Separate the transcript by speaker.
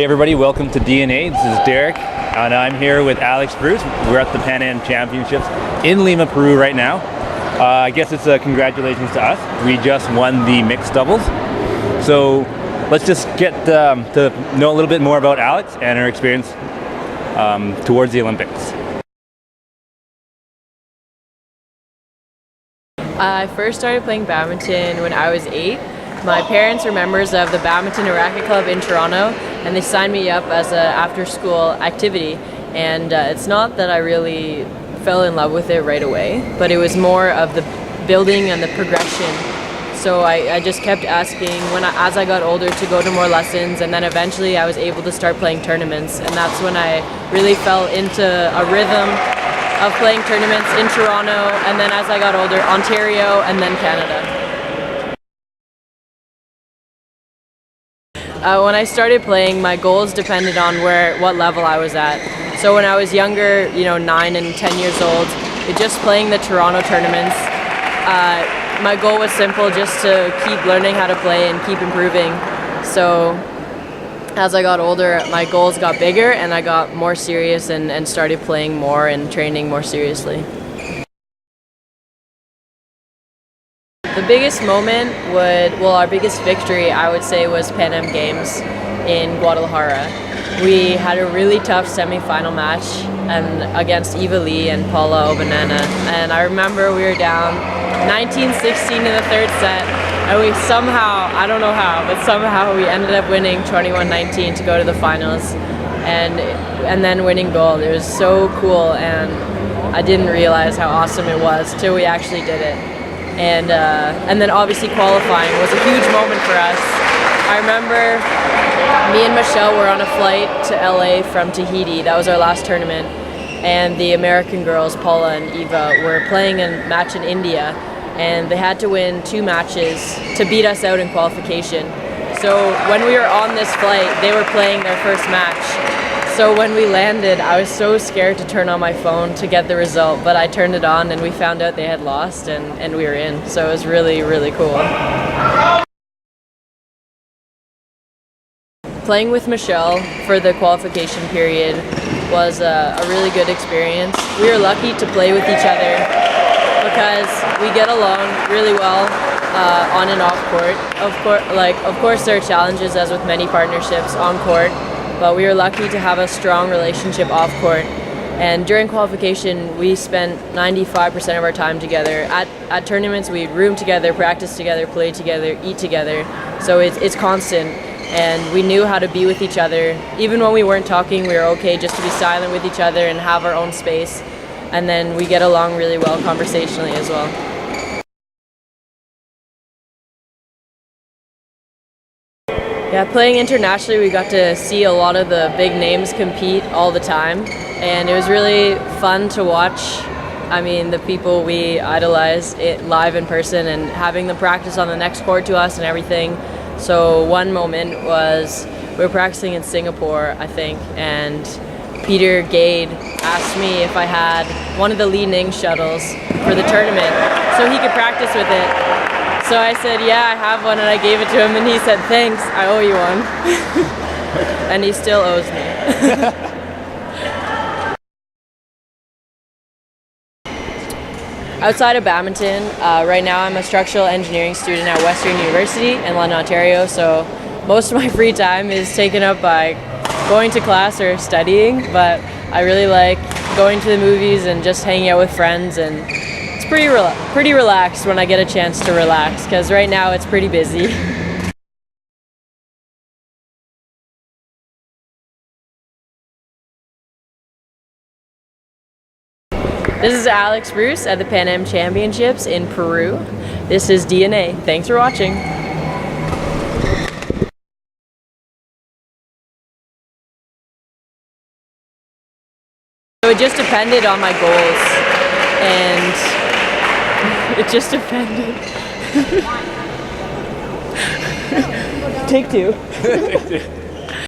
Speaker 1: Hey everybody, welcome to DNA. This is Derek, and I'm here with Alex Bruce. We're at the Pan Am Championships in Lima, Peru right now. I guess it's a congratulations to us. We just won the mixed doubles. So let's just get to know a little bit more about Alex and her experience towards the Olympics.
Speaker 2: I first started playing badminton when I was 8. My parents were members of the Badminton and Racket Club in Toronto, and they signed me up as an after-school activity. And it's not that I really fell in love with it right away, but it was more of the building and the progression. So I just kept asking as I got older to go to more lessons, and then eventually I was able to start playing tournaments, and that's when I really fell into a rhythm of playing tournaments in Toronto, and then as I got older, Ontario, and then Canada. When I started playing, my goals depended on what level I was at. So when I was younger, 9 and 10 years old, just playing the Toronto tournaments, my goal was simple, just to keep learning how to play and keep improving. So as I got older, my goals got bigger and I got more serious and started playing more and training more seriously. The biggest moment our biggest victory, I would say, was Pan Am Games in Guadalajara. We had a really tough semi-final match against Eva Lee and Paula Obanana, and I remember we were down 19-16 in the third set, and we somehow, I don't know how, but somehow we ended up winning 21-19 to go to the finals, and then winning gold. It was so cool, and I didn't realize how awesome it was till we actually did it. And then obviously qualifying was a huge moment for us. I remember me and Michelle were on a flight to LA from Tahiti. That was our last tournament. And the American girls, Paula and Eva, were playing a match in India. And they had to win 2 matches to beat us out in qualification. So when we were on this flight, they were playing their first match. So when we landed, I was so scared to turn on my phone to get the result, but I turned it on and we found out they had lost and we were in. So it was really, really cool. Playing with Michelle for the qualification period was a really good experience. We were lucky to play with each other because we get along really well on and off court. Of course there are challenges, as with many partnerships, on court. But we were lucky to have a strong relationship off court. And during qualification, we spent 95% of our time together. At tournaments, we'd room together, practice together, play together, eat together. So it's constant. And we knew how to be with each other. Even when we weren't talking, we were okay just to be silent with each other and have our own space. And then we get along really well conversationally as well. Yeah, playing internationally, we got to see a lot of the big names compete all the time, and it was really fun to watch. I mean, the people we idolize live in person and having them practice on the next court to us and everything. So one moment was we were practicing in Singapore, I think, and Peter Gade asked me if I had one of the Li-Ning shuttles for the tournament so he could practice with it. So I said, yeah, I have one, and I gave it to him, and he said, thanks, I owe you one. And he still owes me. Outside of badminton, right now I'm a structural engineering student at Western University in London, Ontario, so most of my free time is taken up by going to class or studying, but I really like going to the movies and just hanging out with friends, and pretty relaxed when I get a chance to relax, because right now it's pretty busy. This is Alex Bruce at the Pan Am Championships in Peru. This is DNA. Thanks for watching. So it just depended on my goals, and it just depended. Take 2.